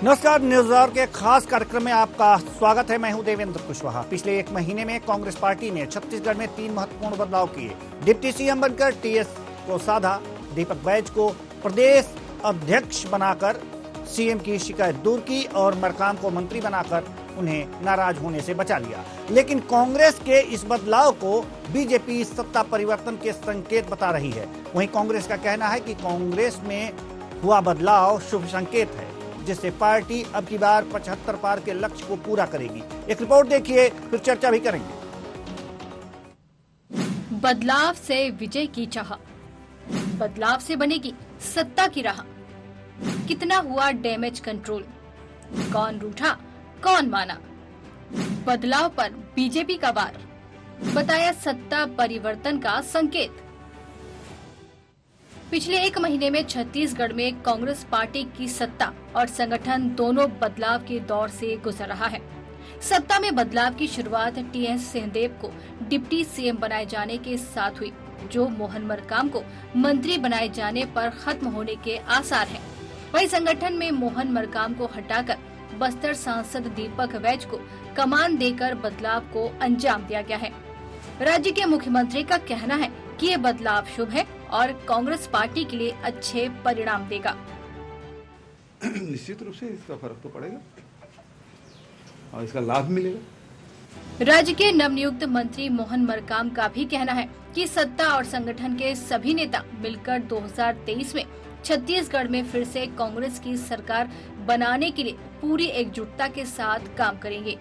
नमस्कार, news our के खास कार्यक्रम में आपका स्वागत है। मैं हूं देवेंद्र कुशवाहा। पिछले एक महीने में कांग्रेस पार्टी ने छत्तीसगढ़ में 3 महत्वपूर्ण बदलाव किए। डिप्टी सीएम बनकर टीएस को साधा, दीपक बैज को प्रदेश अध्यक्ष बनाकर सीएम की शिकायत दूर की और मरकाम को मंत्री बनाकर उन्हें नाराज होने से बचा लिया। लेकिन कांग्रेस के इस बदलाव को बीजेपी सत्ता परिवर्तन के संकेत बता रही है। वहीं कांग्रेस का कहना है कि कांग्रेस में हुआ बदलाव शुभ संकेत है, जिससे पार्टी अब की बार 75 पार के लक्ष्य को पूरा करेगी। एक रिपोर्ट देखिए, फिर चर्चा भी करेंगे। बदलाव से विजय की चाह, बदलाव से बनेगी सत्ता की राह। कितना हुआ डैमेज कंट्रोल, कौन रूठा कौन माना। बदलाव पर बीजेपी का वार, बताया सत्ता परिवर्तन का संकेत। पिछले एक महीने में छत्तीसगढ़ में कांग्रेस पार्टी की सत्ता और संगठन दोनों बदलाव के दौर से गुजर रहा है। सत्ता में बदलाव की शुरुआत टीएस सिंहदेव को डिप्टी सीएम बनाए जाने के साथ हुई, जो मोहन मरकाम को मंत्री बनाए जाने पर खत्म होने के आसार हैं। वहीं संगठन में मोहन मरकाम को हटाकर बस्तर सांसद दीपक बैज को कमान देकर बदलाव को अंजाम दिया गया है। राज्य के मुख्यमंत्री का कहना है कि ये बदलाव शुभ है और कांग्रेस पार्टी के लिए अच्छे परिणाम देगा। निश्चित रूप से इसका फर्क तो पड़ेगा और इसका लाभ मिलेगा। राज्य के नवनियुक्त मंत्री मोहन मरकाम का भी कहना है कि सत्ता और संगठन के सभी नेता मिलकर 2023 में छत्तीसगढ़ में फिर से कांग्रेस की सरकार बनाने के लिए पूरी एकजुटता के साथ काम करेंगे।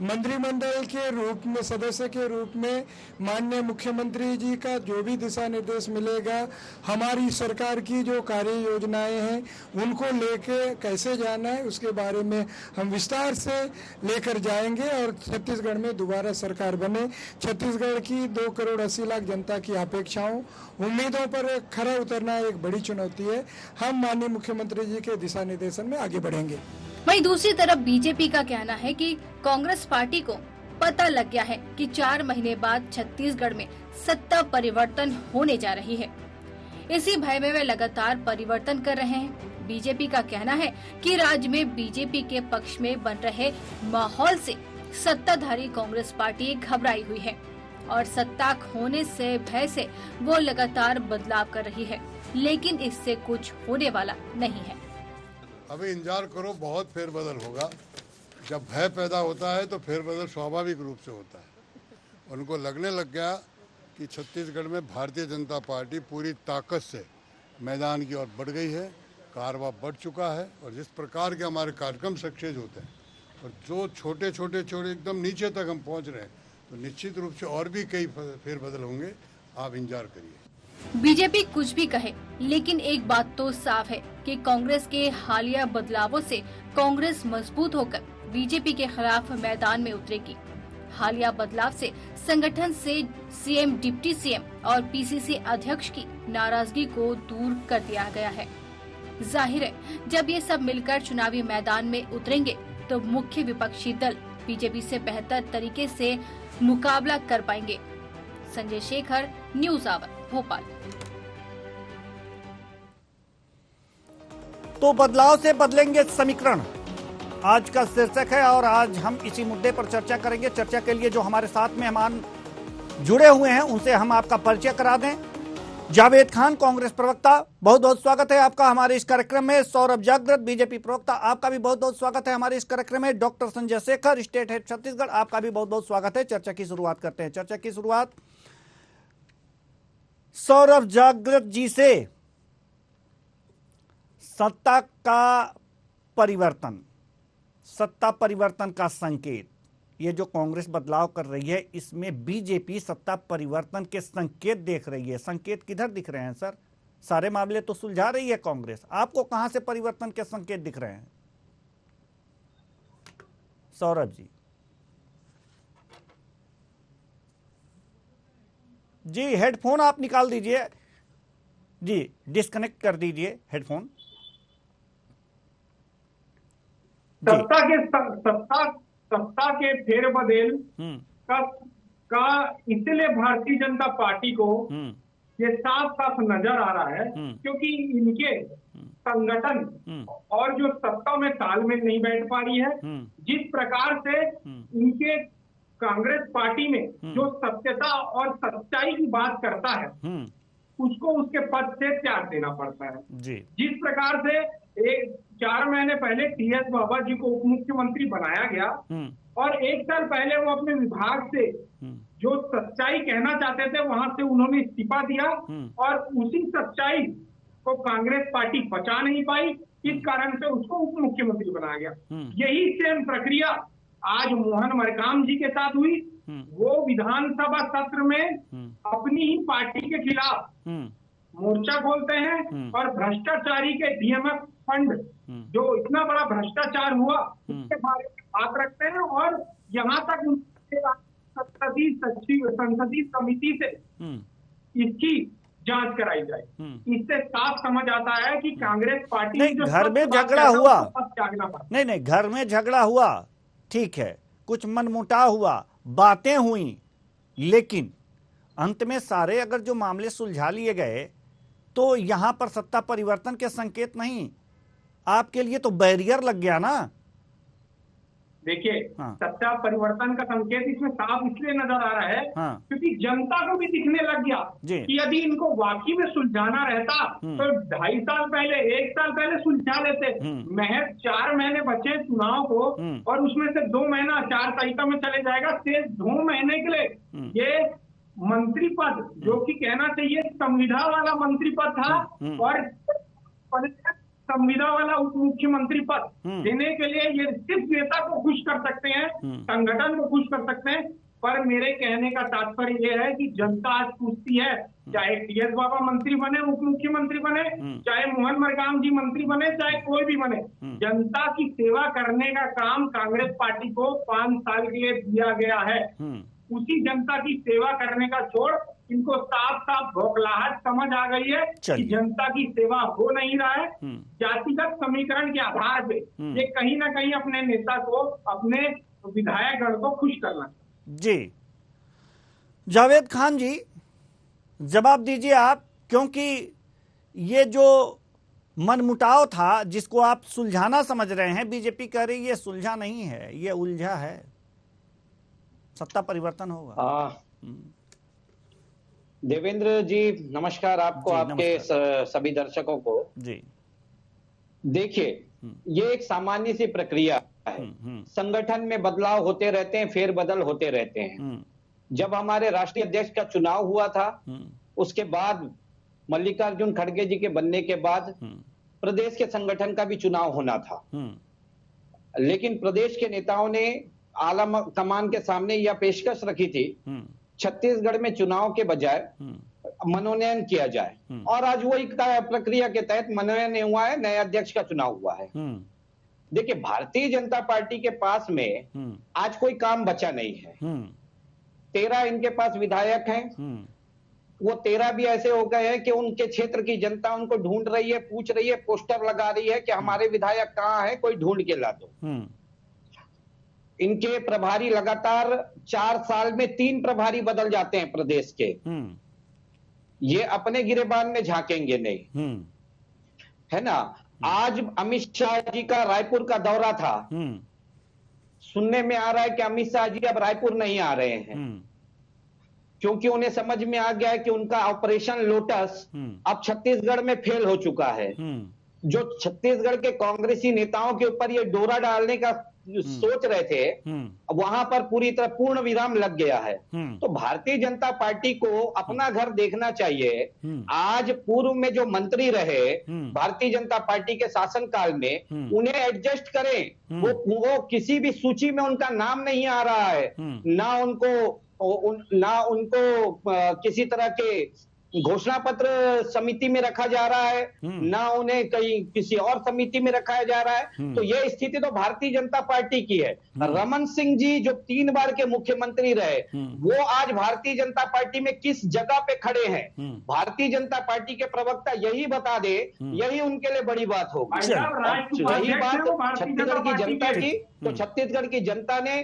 मंत्रिमंडल के रूप में सदस्य के रूप में माननीय मुख्यमंत्री जी का जो भी दिशा निर्देश मिलेगा, हमारी सरकार की जो कार्य योजनाएं हैं उनको लेके कैसे जाना है उसके बारे में हम विस्तार से लेकर जाएंगे और छत्तीसगढ़ में दोबारा सरकार बने। छत्तीसगढ़ की 2 करोड़ 80 लाख जनता की अपेक्षाओं उम्मीदों पर खरा उतरना एक बड़ी चुनौती है। हम माननीय मुख्यमंत्री जी के दिशा निर्देशन में आगे बढ़ेंगे। वहीं दूसरी तरफ बीजेपी का कहना है कि कांग्रेस पार्टी को पता लग गया है कि 4 महीने बाद छत्तीसगढ़ में सत्ता परिवर्तन होने जा रही है। इसी भय में वे लगातार परिवर्तन कर रहे हैं। बीजेपी का कहना है कि राज्य में बीजेपी के पक्ष में बन रहे माहौल से सत्ताधारी कांग्रेस पार्टी घबराई हुई है और सत्ता खोने से भय से वो लगातार बदलाव कर रही है, लेकिन इससे कुछ होने वाला नहीं है। अभी इंतजार करो, बहुत फेरबदल होगा। जब भय पैदा होता है तो फेरबदल स्वाभाविक रूप से होता है। उनको लगने लग गया कि छत्तीसगढ़ में भारतीय जनता पार्टी पूरी ताकत से मैदान की ओर बढ़ गई है, कारवा बढ़ चुका है और जिस प्रकार के हमारे कार्यक्रम सक्सेस होते हैं और जो छोटे छोटे एकदम नीचे तक हम पहुंच रहे हैं, तो निश्चित रूप से और भी कई फेरबदल होंगे। आप इंतजार करिए। बीजेपी कुछ भी कहे, लेकिन एक बात तो साफ है कि कांग्रेस के हालिया बदलावों से कांग्रेस मजबूत होकर बीजेपी के खिलाफ मैदान में उतरेगी। हालिया बदलाव से संगठन से सीएम, डिप्टी सीएम और पीसीसी अध्यक्ष की नाराजगी को दूर कर दिया गया है। जाहिर है, जब ये सब मिलकर चुनावी मैदान में उतरेंगे तो मुख्य विपक्षी दल बीजेपी से बेहतर तरीके से मुकाबला कर पाएंगे। Sanjay Shekhar, news hour, Bhopal. तो बदलाव से बदलेंगे समीकरण, आज का शीर्षक है और आज हम इसी मुद्दे पर चर्चा करेंगे। चर्चा के लिए जो हमारे साथ मेहमान जुड़े हुए हैं उनसे हम आपका परिचय करा दें। जावेद खान, कांग्रेस प्रवक्ता, बहुत बहुत स्वागत है आपका हमारे इस कार्यक्रम में। सौरभ जागृत, बीजेपी प्रवक्ता, आपका भी बहुत बहुत स्वागत है हमारे इस कार्यक्रम में। Doctor Sanjay Shekhar, state head Chhattisgarh, आपका भी बहुत बहुत स्वागत है। चर्चा की शुरुआत करते हैं। चर्चा की शुरुआत सौरभ जागृत जी से। सत्ता का परिवर्तन, सत्ता परिवर्तन का संकेत, ये जो कांग्रेस बदलाव कर रही है इसमें बीजेपी सत्ता परिवर्तन के संकेत देख रही है। संकेत किधर दिख रहे हैं सर? सारे मामले तो सुलझा रही है कांग्रेस, आपको कहां से परिवर्तन के संकेत दिख रहे हैं सौरभ जी? जी हेडफोन आप निकाल दीजिए, जी डिस्कनेक्ट कर दीजिए हेडफोन। सत्ता के फेरबदल का इसलिए भारतीय जनता पार्टी को ये साफ साफ नजर आ रहा है क्योंकि इनके संगठन और जो सत्ता में तालमेल नहीं बैठ पा रही है। जिस प्रकार से इनके कांग्रेस पार्टी में जो सत्यता और सच्चाई की बात करता है उसको उसके पद से त्याग देना पड़ता है जी। जिस प्रकार से 4 महीने पहले टीएस बाबा जी को उप मुख्यमंत्री बनाया गया और 1 साल पहले वो अपने विभाग से जो सच्चाई कहना चाहते थे वहां से उन्होंने इस्तीफा दिया और उसी सच्चाई को कांग्रेस पार्टी बचा नहीं पाई। इस कारण से उसको उप मुख्यमंत्री बनाया गया। यही सेम प्रक्रिया आज मोहन मरकाम जी के साथ हुई। वो विधानसभा सत्र में अपनी ही पार्टी के खिलाफ मोर्चा खोलते हैं और भ्रष्टाचारी के डीएमएफ फंड जो इतना बड़ा भ्रष्टाचार हुआ उसके बारे में बात रखते हैं और यहाँ तक संसदीय समिति से इसकी जांच कराई जाए। इससे साफ समझ आता है कि कांग्रेस पार्टी नहीं, घर में झगड़ा हुआ नहीं, घर में झगड़ा हुआ ठीक है, कुछ मनमुटाव हुआ, बातें हुई, लेकिन अंत में सारे अगर जो मामले सुलझा लिए गए तो यहां पर सत्ता परिवर्तन के संकेत नहीं, आपके लिए तो बैरियर लग गया ना। देखिए सत्ता परिवर्तन का संकेत इसमें साफ इसलिए नजर आ रहा है क्योंकि जनता को भी दिखने लग गया कि यदि इनको वाकई में सुलझाना रहता तो 2.5 साल पहले 1 साल पहले सुलझा लेते। महज 4 महीने बचे चुनाव को और उसमें से 2 महीना आचारसंहिता में चले जाएगा। शेष 2 महीने के लिए ये मंत्री पद जो कि कहना चाहिए संविदा वाला मंत्री पद था और संविदा वाला उप मुख्यमंत्री पद देने के लिए ये सिर्फ नेता को खुश कर सकते हैं, संगठन को खुश कर सकते हैं। पर मेरे कहने का तात्पर्य ये है कि जनता आज पूछती है, चाहे टीएस बाबा मंत्री बने, उप मुख्यमंत्री बने, चाहे मोहन मरकाम जी मंत्री बने, चाहे कोई भी बने, जनता की सेवा करने का काम कांग्रेस पार्टी को 5 साल के लिए दिया गया है। उसी जनता की सेवा करने का छोड़ इनको साफ साफ बौखलाहट समझ आ गई है कि जनता की सेवा हो नहीं रहा है। जातिगत समीकरण के आधार पे ये कहीं ना कहीं अपने नेता को, अपने विधायकगण को खुश करना। जी जावेद खान जी जवाब दीजिए आप, क्योंकि ये जो मनमुटाव था जिसको आप सुलझाना समझ रहे हैं, बीजेपी कह रही ये सुलझा नहीं है, ये उलझा है, सत्ता परिवर्तन होगा। देवेंद्र जी नमस्कार आपको, आपके सभी दर्शकों को जी। देखिए ये एक सामान्य सी प्रक्रिया है, संगठन में बदलाव होते रहते हैं, फेरबदल होते रहते हैं। जब हमारे राष्ट्रीय अध्यक्ष का चुनाव हुआ था उसके बाद मल्लिकार्जुन खड़गे जी के बनने के बाद प्रदेश के संगठन का भी चुनाव होना था, लेकिन प्रदेश के नेताओं ने आला कमान के सामने यह पेशकश रखी थी छत्तीसगढ़ में चुनाव के बजाय मनोनयन किया जाए, और आज वही प्रक्रिया के तहत मनोनयन हुआ है, नए अध्यक्ष का चुनाव हुआ है। देखिए भारतीय जनता पार्टी के पास में आज कोई काम बचा नहीं है। 13 इनके पास विधायक हैं, वो 13 भी ऐसे हो गए हैं कि उनके क्षेत्र की जनता उनको ढूंढ रही है, पूछ रही है, पोस्टर लगा रही है कि हमारे विधायक कहाँ है, कोई ढूंढ के ला दो। इनके प्रभारी लगातार 4 साल में 3 प्रभारी बदल जाते हैं प्रदेश के। ये अपने गिरेबान में झांकेंगे नहीं, है ना। आज अमित शाह जी का रायपुर का दौरा था, सुनने में आ रहा है कि अमित शाह जी अब रायपुर नहीं आ रहे हैं क्योंकि उन्हें समझ में आ गया है कि उनका ऑपरेशन लोटस अब छत्तीसगढ़ में फेल हो चुका है। जो छत्तीसगढ़ के कांग्रेसी नेताओं के ऊपर ये डोरा डालने का सोच रहे थे, वहां पर पूरी तरह पूर्ण विराम लग गया है। तो भारतीय जनता पार्टी को अपना घर देखना चाहिए। आज पूर्व में जो मंत्री रहे भारतीय जनता पार्टी के शासनकाल में, उन्हें एडजस्ट करें। वो किसी भी सूची में उनका नाम नहीं आ रहा है, ना उनको किसी तरह के घोषणा पत्र समिति में रखा जा रहा है, ना उन्हें कहीं किसी और समिति में रखा जा रहा है। तो यह स्थिति तो भारतीय जनता पार्टी की है। रमन सिंह जी जो 3 बार के मुख्यमंत्री रहे, वो आज भारतीय जनता पार्टी में किस जगह पे खड़े हैं, भारतीय जनता पार्टी के प्रवक्ता यही बता दे, यही उनके लिए बड़ी बात होगी। रही बात छत्तीसगढ़ की जनता की, तो छत्तीसगढ़ की जनता ने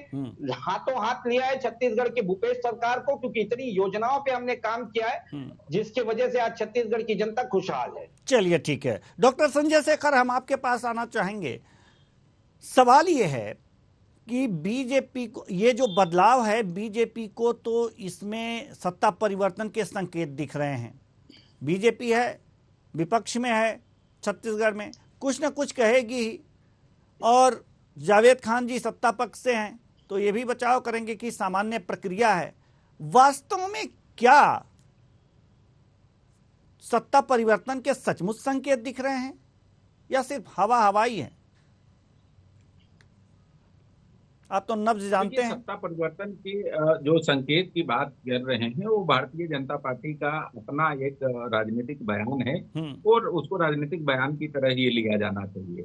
हाथों हाथ लिया है छत्तीसगढ़ की भूपेश सरकार को, क्योंकि इतनी योजनाओं पे हमने काम किया है जिसकी वजह से आज छत्तीसगढ़ की जनता खुशहाल है। चलिए ठीक है, डॉक्टर संजय शेखर, हम आपके पास आना चाहेंगे। सवाल ये है कि बीजेपी को ये जो बदलाव है, बीजेपी को तो इसमें सत्ता परिवर्तन के संकेत दिख रहे हैं। बीजेपी है, विपक्ष में है, छत्तीसगढ़ में कुछ न कुछ कहेगी ही, और जावेद खान जी सत्ता पक्ष से हैं तो ये भी बचाव करेंगे कि सामान्य प्रक्रिया है। वास्तव में क्या सत्ता परिवर्तन के सचमुच संकेत दिख रहे हैं या सिर्फ हवा हवाई है? आप तो नब्ज जानते हैं। सत्ता परिवर्तन की जो संकेत की बात कर रहे हैं वो भारतीय जनता पार्टी का अपना एक राजनीतिक बयान है और उसको राजनीतिक बयान की तरह ही लिया जाना चाहिए।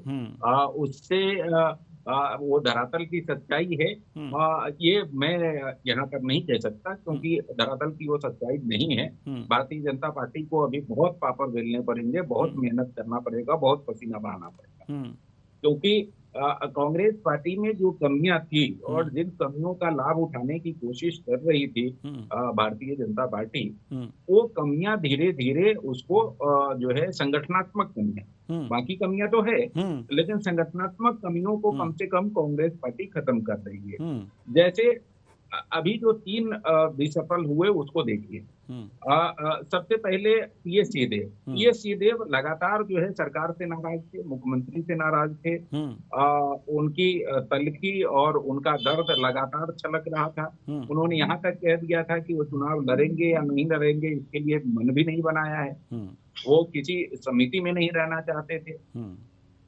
उससे वो धरातल की सच्चाई है, ये मैं यहाँ पर नहीं कह सकता क्योंकि धरातल की वो सच्चाई नहीं है। भारतीय जनता पार्टी को अभी बहुत पापड़ बेलने पड़ेंगे, बहुत मेहनत करना पड़ेगा, बहुत पसीना बहाना पड़ेगा, क्योंकि कांग्रेस पार्टी में जो कमियां थी और जिन कमियों का लाभ उठाने की कोशिश कर रही थी भारतीय जनता पार्टी, वो कमियां धीरे धीरे उसको जो है संगठनात्मक कमियां, बाकी कमियां तो है लेकिन संगठनात्मक कमियों को कम से कम कांग्रेस पार्टी खत्म कर रही है। जैसे अभी जो 3 विसफल हुए उसको देखिए। सबसे पहले पीएस सिंहदेव लगातार जो है सरकार से नाराज थे, मुख्यमंत्री से नाराज थे। उनकी तलखी और उनका दर्द लगातार छलक रहा था। उन्होंने यहाँ तक कह दिया था कि वो चुनाव लड़ेंगे या नहीं लड़ेंगे इसके लिए मन भी नहीं बनाया है, वो किसी समिति में नहीं रहना चाहते थे।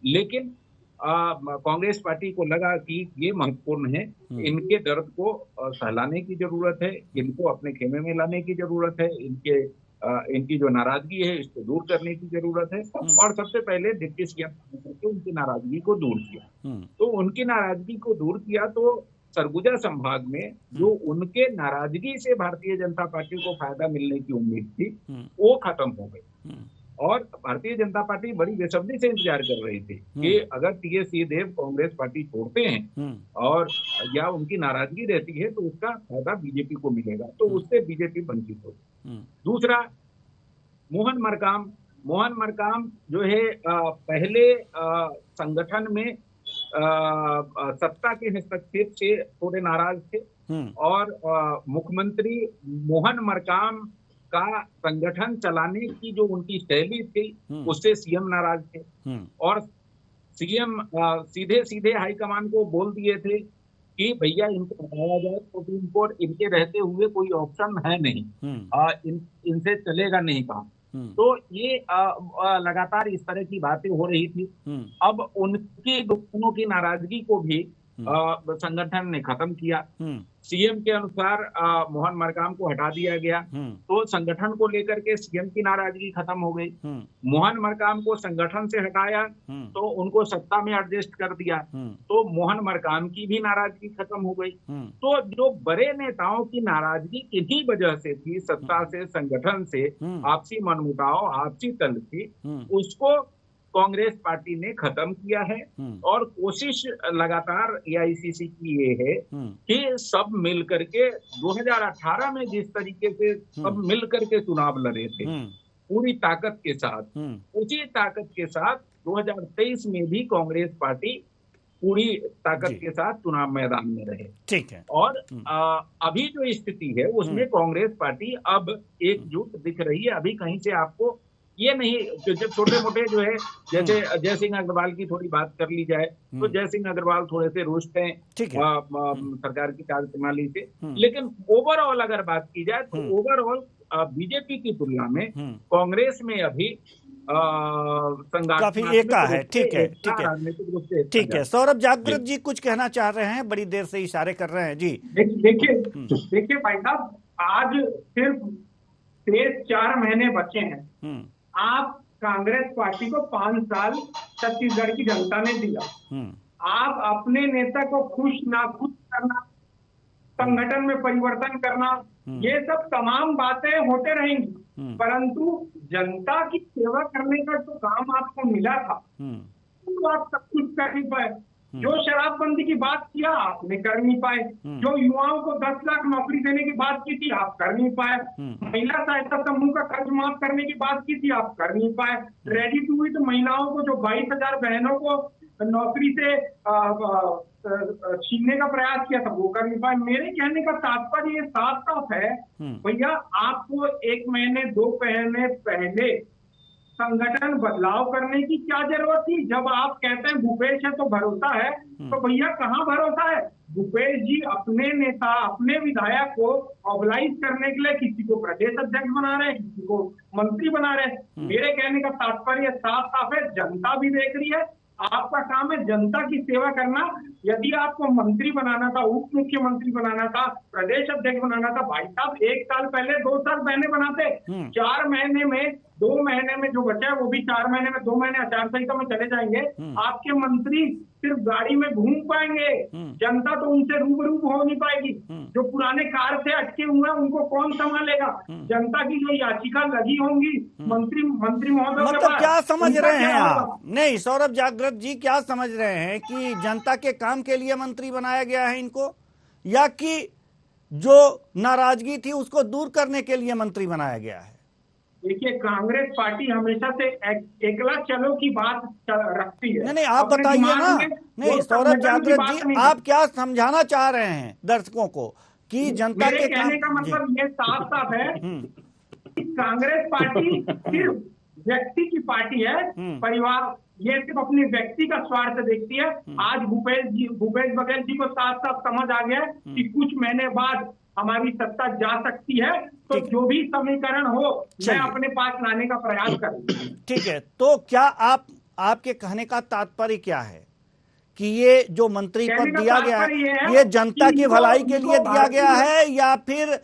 लेकिन कांग्रेस पार्टी को लगा कि ये महत्वपूर्ण है, इनके दर्द को सहलाने की जरूरत है, इनको अपने खेमे में लाने की जरूरत है, इनकी जो नाराजगी है इसको दूर करने की जरूरत है। और सबसे पहले डिप्टी सीएम करके उनकी नाराजगी को दूर किया। तो उनकी नाराजगी को दूर किया तो सरगुजा संभाग में जो उनके नाराजगी से भारतीय जनता पार्टी को फायदा मिलने की उम्मीद थी वो खत्म हो गई। और भारतीय जनता पार्टी बड़ी बेसब्री से इंतजार कर रही थी कि अगर टीएस सिंहदेव कांग्रेस पार्टी छोड़ते हैं और या उनकी नाराजगी रहती है तो उसका फायदा बीजेपी को मिलेगा, तो उससे बीजेपी वंचित होगी। दूसरा, मोहन मरकाम जो है पहले संगठन में सत्ता के हस्तक्षेप से थोड़े नाराज थे और मुख्यमंत्री मोहन मरकाम का संगठन चलाने की जो उनकी शैली थी उससे सीएम नाराज थे और सीएम सीधे सीधे हाईकमान को बोल दिए थे कि भैया इनको हटाया जाए, सुप्रीम कोर्ट इनके रहते हुए कोई ऑप्शन है नहीं, इनसे चलेगा नहीं काम। तो ये लगातार इस तरह की बातें हो रही थी। अब उनकी दोनों की नाराजगी को भी संगठन ने खत्म किया। सीएम के अनुसार मोहन मरकाम को हटा दिया गया तो संगठन को लेकर के सीएम की नाराजगी खत्म हो गई। मोहन मरकाम को संगठन से हटाया तो उनको सत्ता में एडजस्ट कर दिया तो मोहन मरकाम की भी नाराजगी खत्म हो गई। तो जो बड़े नेताओं की नाराजगी किन्हीं वजह से थी, सत्ता से, संगठन से, आपसी मनमुटाव, आपसी तलखी, उसको कांग्रेस पार्टी ने खत्म किया है और कोशिश लगातार एआईसीसी की ये है कि सब मिल करके 2018 में जिस तरीके से सब मिल करके चुनाव लड़े थे पूरी ताकत के साथ, उसी ताकत के साथ 2023 में भी कांग्रेस पार्टी पूरी ताकत के साथ चुनाव मैदान में रहे। ठीक है। और अभी जो स्थिति है उसमें कांग्रेस पार्टी अब एकजुट दिख रही है। अभी कहीं से आपको ये नहीं, जब छोटे मोटे जो है जैसे जय सिंह अग्रवाल की थोड़ी बात कर ली जाए तो जय सिंह अग्रवाल थोड़े से रुष्ट हैं सरकार की कार्यप्रणाली से, लेकिन ओवरऑल अगर बात की जाए तो ओवरऑल बीजेपी की तुलना में कांग्रेस में अभी काफी एका है। ठीक है, ठीक है, ठीक है। सौरभ जागृत जी कुछ कहना चाह रहे हैं, बड़ी देर से इशारे कर रहे हैं जी। देखिए भाई साहब, आज सिर्फ 4 महीने बचे हैं। आप कांग्रेस पार्टी को 5 साल छत्तीसगढ़ की जनता ने दिया। आप अपने नेता को खुश नाखुश करना, संगठन में परिवर्तन करना, ये सब तमाम बातें होते रहेंगी, परंतु जनता की सेवा करने का जो काम आपको मिला था तो आप सब कुछ कर नहीं पाए। जो शराबबंदी की बात किया आपने कर नहीं पाए, जो युवाओं को 10 लाख नौकरी देने की बात की थी आप कर नहीं पाए, महिला सहायता समूह का कर्ज माफ करने की बात की थी आप कर नहीं पाए, रेडी टू ईट महिलाओं को जो 22,000 बहनों को नौकरी से छीनने का प्रयास किया था वो कर नहीं पाए। मेरे कहने का तात्पर्य ये साफ साफ है भैया, आपको 1 महीने 2 महीने पहले संगठन बदलाव करने की क्या जरूरत थी? जब आप कहते हैं भूपेश है तो भरोसा है, तो भैया कहाँ भरोसा है? भूपेश जी अपने नेता अपने विधायक को मोबिलाइज करने के लिए किसी को प्रदेश अध्यक्ष बना रहे हैं, किसी को मंत्री बना रहे हैं। मेरे कहने का तात्पर्य साफ साफ है, जनता भी देख रही है, आपका काम है जनता की सेवा करना। यदि आपको मंत्री बनाना था, उप मुख्यमंत्री बनाना था, प्रदेश अध्यक्ष बनाना था, भाई साहब 1 साल पहले 2 साल पहले बनाते। 4 महीने में 2 महीने में जो बचा है वो भी 4 महीने में 2 महीने आचार संहिता में चले जाएंगे। आपके मंत्री सिर्फ गाड़ी में घूम पाएंगे, जनता तो उनसे रूबरू हो नहीं पाएगी। जो पुराने कार से अटके हुए हैं उनको कौन संभालेगा? जनता की जो याचिका लगी होंगी मंत्री महोदय, मतलब क्या समझ रहे हैं आप? नहीं, सौरभ जागृत जी क्या समझ रहे हैं कि जनता के काम के लिए मंत्री बनाया गया है इनको, या कि जो नाराजगी थी उसको दूर करने के लिए मंत्री बनाया गया है? देखिए, कांग्रेस पार्टी हमेशा से एकला चलो की बात रखती है। नहीं, आप बताइए ना। नहीं, सौरभ जागृत जी, आप क्या समझाना चाह रहे हैं दर्शकों को कि जनता के कहने का मतलब ये साफ साफ है कि कांग्रेस पार्टी सिर्फ व्यक्ति की पार्टी है, परिवार, ये सिर्फ अपने व्यक्ति का स्वार्थ देखती है। आज भूपेश बघेल जी को साफ साफ समझ आ गया कि कुछ महीने बाद हमारी सत्ता जा सकती है, तो जो भी समीकरण हो मैं अपने पास लाने का प्रयास करूंगा। ठीक है, तो क्या आपके कहने का तात्पर्य क्या है कि ये जो मंत्री पद दिया गया है ये जनता की भलाई के लिए दिया गया है, या फिर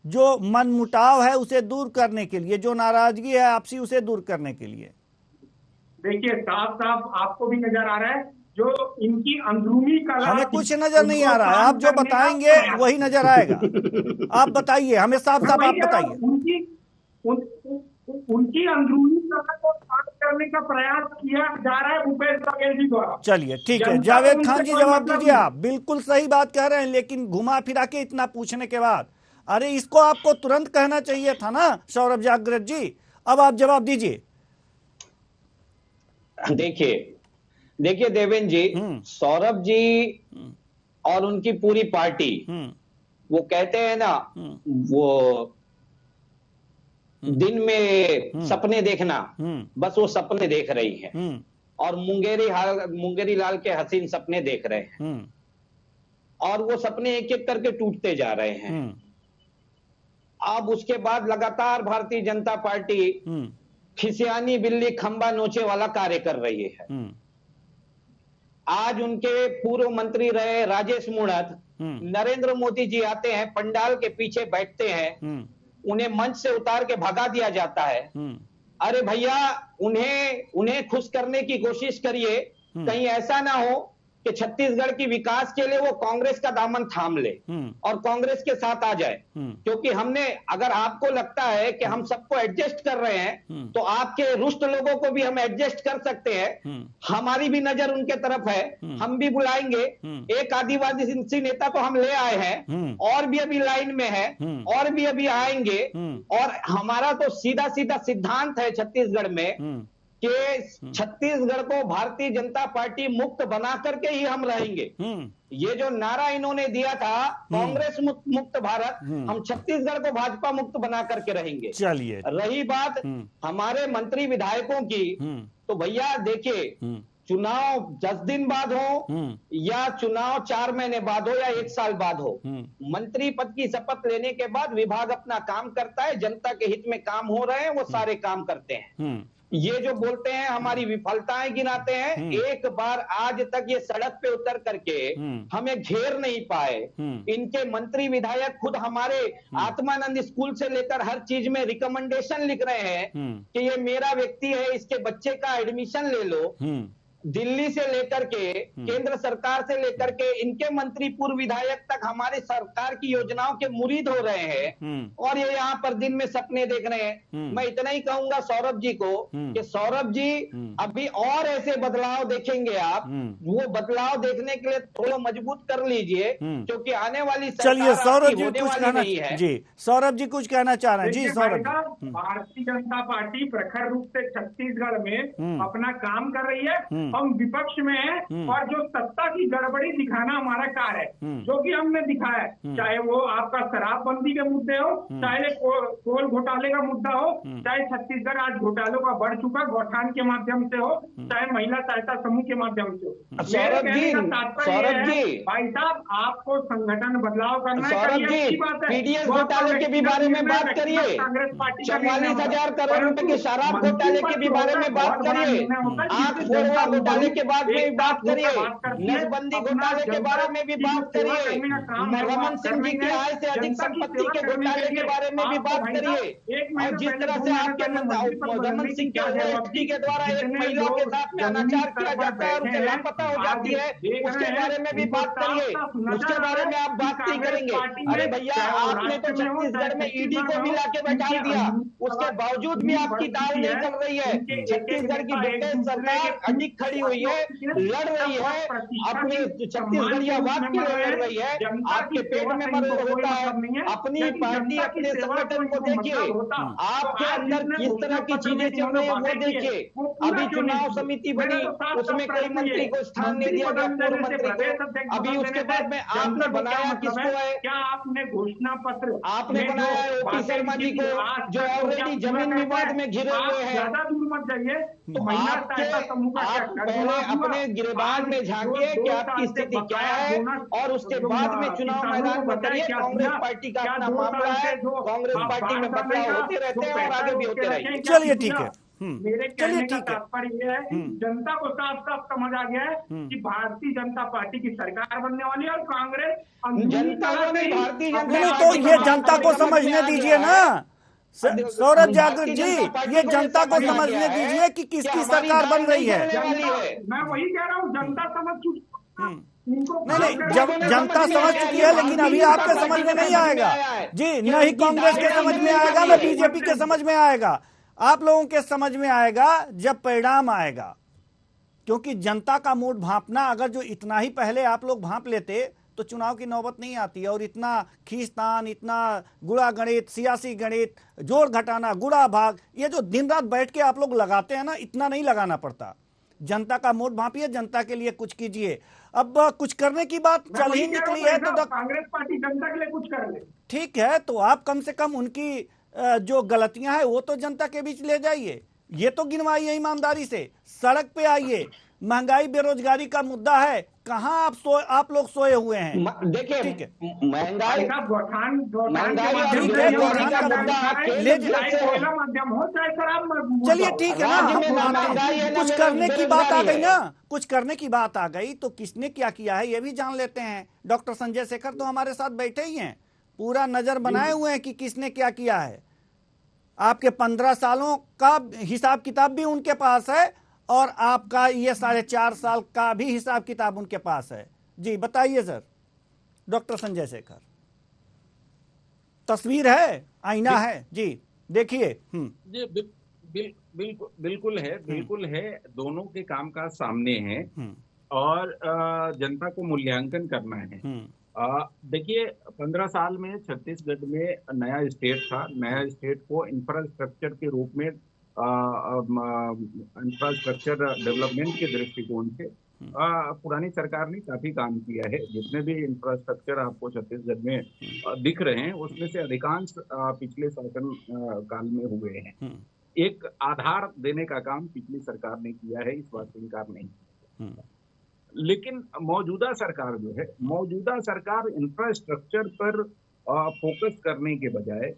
जो मनमुटाव है उसे दूर करने के लिए, जो नाराजगी है आपसी उसे दूर करने के लिए? देखिए, साफ साफ आपको भी नजर आ रहा है जो इनकी अंदरूनी कला, हमें कुछ नजर नहीं आ रहा है। आप जो बताएंगे वही नजर आएगा। आप बताइए, हमें साफ साफ आप बताइए। उनकी अंदरूनी कला को शांत करने का प्रयास किया जा रहा है भूपेश बघेल जी द्वारा। चलिए ठीक है, जावेद खान जी जवाब दीजिए। आप बिल्कुल सही बात कह रहे हैं, लेकिन घुमा फिरा के इतना पूछने के बाद, अरे इसको आपको तुरंत कहना चाहिए था ना सौरभ जागृत जी। अब आप जवाब दीजिए। देखिए देवेंद्र जी, सौरभ जी और उनकी पूरी पार्टी, वो कहते हैं ना, वो दिन में सपने देखना, बस वो सपने देख रही है और मुंगेरी लाल के हसीन सपने देख रहे हैं, और वो सपने एक एक करके टूटते जा रहे हैं। अब उसके बाद लगातार भारतीय जनता पार्टी खिसियानी बिल्ली खंबा नोचे वाला कार्य कर रही है। आज उनके पूर्व मंत्री रहे राजेश मूणत, नरेंद्र मोदी जी आते हैं, पंडाल के पीछे बैठते हैं, उन्हें मंच से उतार के भगा दिया जाता है। अरे भैया, उन्हें खुश करने की कोशिश करिए, कहीं ऐसा ना हो कि छत्तीसगढ़ की विकास के लिए वो कांग्रेस का दामन थाम ले और कांग्रेस के साथ आ जाए। क्योंकि अगर आपको लगता है कि हम सबको एडजस्ट कर रहे हैं, तो आपके रुष्ट लोगों को भी हम एडजस्ट कर सकते हैं। हमारी भी नजर उनके तरफ है, हम भी बुलाएंगे। एक आदिवासी नेता तो हम ले आए हैं, और भी अभी लाइन में है, और भी अभी आएंगे। और हमारा तो सीधा सीधा सिद्धांत है छत्तीसगढ़ में कि छत्तीसगढ़ को भारतीय जनता पार्टी मुक्त बना करके ही हम रहेंगे। ये जो नारा इन्होंने दिया था, कांग्रेस मुक्त भारत, हम छत्तीसगढ़ को भाजपा मुक्त बना करके रहेंगे। चलिए, रही बात हमारे मंत्री विधायकों की, तो भैया देखिए, चुनाव 10 दिन बाद हो या चुनाव 4 महीने बाद हो या 1 साल बाद हो, मंत्री पद की शपथ लेने के बाद विभाग अपना काम करता है। जनता के हित में काम हो रहे हैं, वो सारे काम करते हैं। ये जो बोलते हैं हमारी विफलताएं गिनाते हैं, एक बार आज तक ये सड़क पे उतर करके हमें घेर नहीं पाए। इनके मंत्री विधायक खुद हमारे आत्मानंद स्कूल से लेकर हर चीज में रिकमेंडेशन लिख रहे हैं कि ये मेरा व्यक्ति है, इसके बच्चे का एडमिशन ले लो। दिल्ली से लेकर के केंद्र सरकार से लेकर के इनके मंत्री पूर्व विधायक तक हमारी सरकार की योजनाओं के मुरीद हो रहे हैं और ये यहाँ पर दिन में सपने देख रहे हैं। मैं इतना ही कहूंगा सौरभ जी को कि सौरभ जी अभी और ऐसे बदलाव देखेंगे आप, वो बदलाव देखने के लिए थोड़ा मजबूत कर लीजिए क्योंकि आने वाली चलिए सौरभ जी होने कुछ वाली कहना नहीं है। जी सौरभ जी कुछ कहना चाह रहे हैं। जी सौरभ भारतीय जनता पार्टी प्रखर रूप से छत्तीसगढ़ में अपना काम कर रही है, हम विपक्ष में हैं और जो सत्ता की गड़बड़ी दिखाना हमारा कार्य है, जो कि हमने दिखाया है, चाहे वो आपका शराबबंदी के मुद्दे हो, चाहे कोल घोटाले का मुद्दा हो, चाहे छत्तीसगढ़ आज घोटालों का बढ़ चुका गौठान के माध्यम से हो, चाहे महिला सहायता समूह के माध्यम से हो। सौरभ जी भाई साहब आपको संगठन बदलाव करना है। सौरभ जी पीडीएस घोटाले के भी बारे में बात करिए, 44,000 करोड़ रुपए के शराब घोटाले के भी बारे में बात करिए, आग फोड़वा घोटाले के बारे में भी बात करिए, नसबंदी घोटाले के बारे में भी बात करिए, रमन सिंह जी की आय से अधिक संपत्ति के घोटाले के बारे में भी बात करिए। और जिस तरह से आपके रमन सिंह के एसपी के द्वारा एक महिला के साथ में अनाचार किया जाता है और उसे लापता हो जाती है, उसके बारे में भी बात करिए। उसके बारे में आप बात नहीं करेंगे। अरे भैया आपने तो छत्तीसगढ़ में ईडी को भी लाके बैठा दिया, उसके बावजूद भी आपकी दाल नहीं चल रही है। छत्तीसगढ़ की ब्रिटिश सरकार अधिक खड़ी हुई है, लड़ रही है, अपने छत्तीसगढ़ियावाद के लिए लड़ रही है। आपके पेट में मर्द होता है, अपनी पार्टी अपने संगठन को देखिए, आपके अंदर किस तरह की चीजें चल रही है वो देखिए। अभी चुनाव समिति बनी, उसमें कई मंत्री को स्थान नहीं दिया गया, पूर्व मंत्री को। अभी उसके बाद में आपने बनाया किसको है? क्या आपने घोषणा पत्र आपने बनाया है ओपी शर्मा जी को, जो ऑलरेडी जमीन विवाद में घिरे हुए हैं। ज्यादा दूर मत जाइए, तो आप पहले अपने गिरबान में झांकिए कि आपकी स्थिति क्या है और उसके बाद में चुनाव मैदान में उतरिए। कांग्रेस पार्टी का अपना मामला है, कांग्रेस पार्टी में बदलाव होते रहते हैं और आगे भी होते रहेंगे। चलिए ठीक है, मेरे कहने का तात्पर्य यह है कि जनता को साफ साफ समझ आ गया है कि भारतीय जनता पार्टी की सरकार बनने वाली है और कांग्रेस जनता भारतीय नहीं, तो ये जनता को समझने दीजिए ना सौरभ जागृत जी, ये जनता को समझने दीजिए कि किसकी सरकार बन रही है। मैं वही कह रहा हूँ, जनता समझ चुकी नहीं, जनता समझ चुकी है, लेकिन अभी आपके समझ में नहीं आएगा जी, न ही कांग्रेस के समझ में आएगा, न बीजेपी के समझ में आएगा। आप लोगों के समझ में आएगा जब परिणाम आएगा, क्योंकि जनता का मूड भांपना, अगर जो इतना ही पहले आप लोग भांप लेते तो चुनाव की नौबत नहीं आती। और इतना खींचतान, इतना गुणा गणित, सियासी गणित, जोड़ घटाना, गुणा भाग, ये जो दिन रात बैठ के आप लोग लगाते हैं ना, इतना नहीं लगाना पड़ता। जनता का मूड भांपिए, जनता के लिए कुछ कीजिए। अब कुछ करने की बात चल ही निकली है तो कांग्रेस पार्टी जनता के लिए कुछ कर ले, ठीक है, तो आप कम से कम उनकी जो गलतियां हैं वो तो जनता के बीच ले जाइए। ये तो गिनवाइए ईमानदारी से, सड़क पे आइए। महंगाई बेरोजगारी का मुद्दा है, कहाँ आप लोग सोए हुए हैं। देखिए ठीक है, महंगाई का गौठान चलिए ठीक है ना, कुछ करने की बात आ गई ना, कुछ करने की बात आ गई तो किसने क्या किया है ये भी जान लेते हैं। डॉक्टर संजय शेखर तो हमारे साथ बैठे ही हैं, पूरा नजर बनाए हुए हैं कि किसने क्या किया है। आपके 15 सालों का हिसाब किताब भी उनके पास है और आपका ये 4.5 साल का भी हिसाब किताब उनके पास है। जी बताइए सर, डॉक्टर संजय शेखर, तस्वीर है, आईना है जी, देखिए। जी बिल्कुल है, दोनों के कामकाज सामने है और जनता को मूल्यांकन करना है। देखिए 15 साल में छत्तीसगढ़ में नया स्टेट था, नया स्टेट को इंफ्रास्ट्रक्चर के रूप में इंफ्रास्ट्रक्चर डेवलपमेंट के दृष्टिकोण से पुरानी सरकार ने काफी काम किया है। जितने भी इंफ्रास्ट्रक्चर आपको छत्तीसगढ़ में दिख रहे हैं उसमें से अधिकांश पिछले शासन काल में हुए हैं। एक आधार देने का काम पिछली सरकार ने किया है, इस बात से इनकार नहीं। लेकिन मौजूदा सरकार जो है, मौजूदा सरकार इंफ्रास्ट्रक्चर पर फोकस करने के बजाय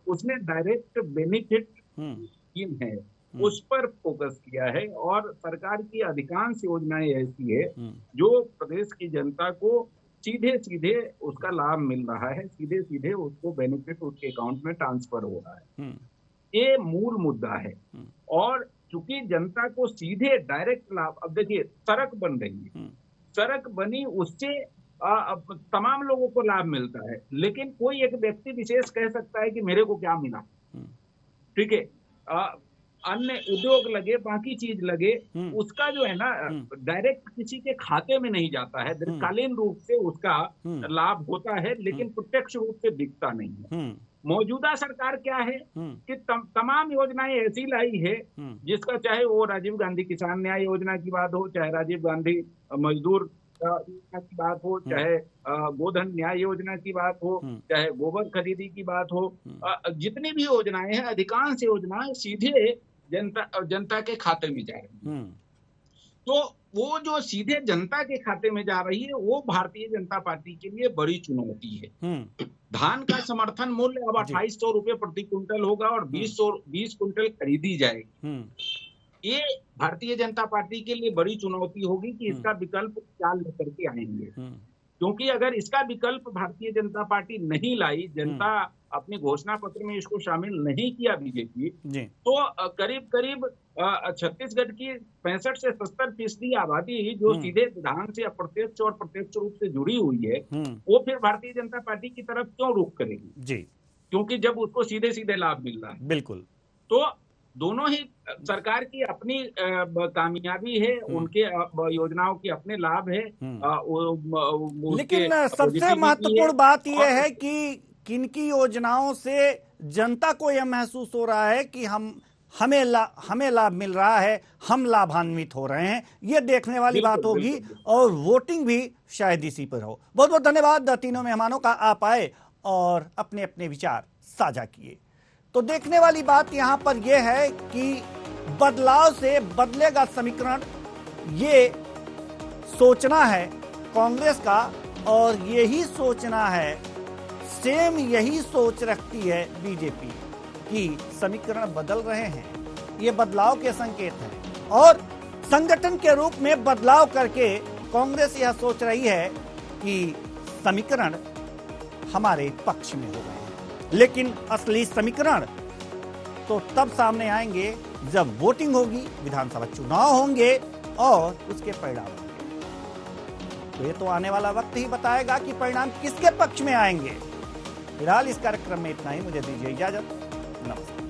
उसने डायरेक्ट बेनिफिट स्कीम है उस पर फोकस किया है और सरकार की अधिकांश योजनाएं ऐसी है जो प्रदेश की जनता को सीधे सीधे उसका लाभ मिल रहा है, सीधे सीधे उसको बेनिफिट उसके अकाउंट में ट्रांसफर हो रहा है। ये मूल मुद्दा है और चूंकि जनता को सीधे डायरेक्ट लाभ, अब देखिए सड़क बन रही है, सड़क बनी उससे तमाम लोगों को लाभ मिलता है, लेकिन कोई एक व्यक्ति विशेष कह सकता है कि मेरे को क्या मिला, ठीक है, अन्य उद्योग लगे, बाकी चीज लगे, उसका जो है ना डायरेक्ट किसी के खाते में नहीं जाता है, दीर्घकालीन रूप से उसका लाभ होता है, लेकिन प्रत्यक्ष रूप से दिखता नहीं है। मौजूदा सरकार क्या है कि तमाम योजनाएं ऐसी लाई है जिसका चाहे वो राजीव गांधी किसान न्याय योजना की बात हो, चाहे राजीव गांधी मजदूर योजना की बात हो, चाहे गोधन न्याय योजना की बात हो, चाहे गोबर खरीदी की बात हो, जितनी भी योजनाएं हैं अधिकांश योजनाएं सीधे जनता के खाते में जा रही है। तो वो जो सीधे जनता के खाते में जा रही है वो भारतीय जनता पार्टी के लिए बड़ी चुनौती है। धान का समर्थन मूल्य अब 2800 रुपए प्रति क्विंटल होगा और 20 क्विंटल खरीदी जाएगी। ये भारतीय जनता पार्टी के लिए बड़ी चुनौती होगी कि इसका विकल्प क्या लेकर के आएंगे, क्योंकि अगर इसका विकल्प भारतीय जनता पार्टी नहीं लाई, जनता अपने घोषणा पत्र में इसको शामिल नहीं किया बीजेपी, तो करीब करीब छत्तीसगढ़ की 65 से 70% आबादी जो सीधे धान से अप्रत्यक्ष और प्रत्यक्ष रूप से जुड़ी हुई है, वो फिर भारतीय जनता पार्टी की तरफ क्यों रुख करेगी जी, क्योंकि जब उसको सीधे सीधे लाभ मिल रहा है। बिल्कुल, तो दोनों ही सरकार की अपनी कामयाबी है, उनके योजनाओं के अपने लाभ है, लेकिन सबसे महत्वपूर्ण बात यह है कि किनकी योजनाओं से जनता को यह महसूस हो रहा है कि हमें लाभ मिल रहा है, हम लाभान्वित हो रहे हैं, ये देखने वाली बात होगी और वोटिंग भी शायद इसी पर हो। बहुत बहुत धन्यवाद तीनों मेहमानों का, आप आए और अपने अपने विचार साझा किए। तो देखने वाली बात यहाँ पर यह है कि बदलाव से बदलेगा समीकरण, ये सोचना है कांग्रेस का और यही सोचना है, सेम यही सोच रखती है बीजेपी कि समीकरण बदल रहे हैं, ये बदलाव के संकेत हैं और संगठन के रूप में बदलाव करके कांग्रेस यह सोच रही है कि समीकरण हमारे पक्ष में हो गए हैं। लेकिन असली समीकरण तो तब सामने आएंगे जब वोटिंग होगी, विधानसभा चुनाव होंगे और उसके परिणाम होंगे। तो ये तो आने वाला वक्त ही बताएगा कि परिणाम किसके पक्ष में आएंगे। फिलहाल इस कार्यक्रम में इतना ही, मुझे दीजिए इजाजत, नमस्कार।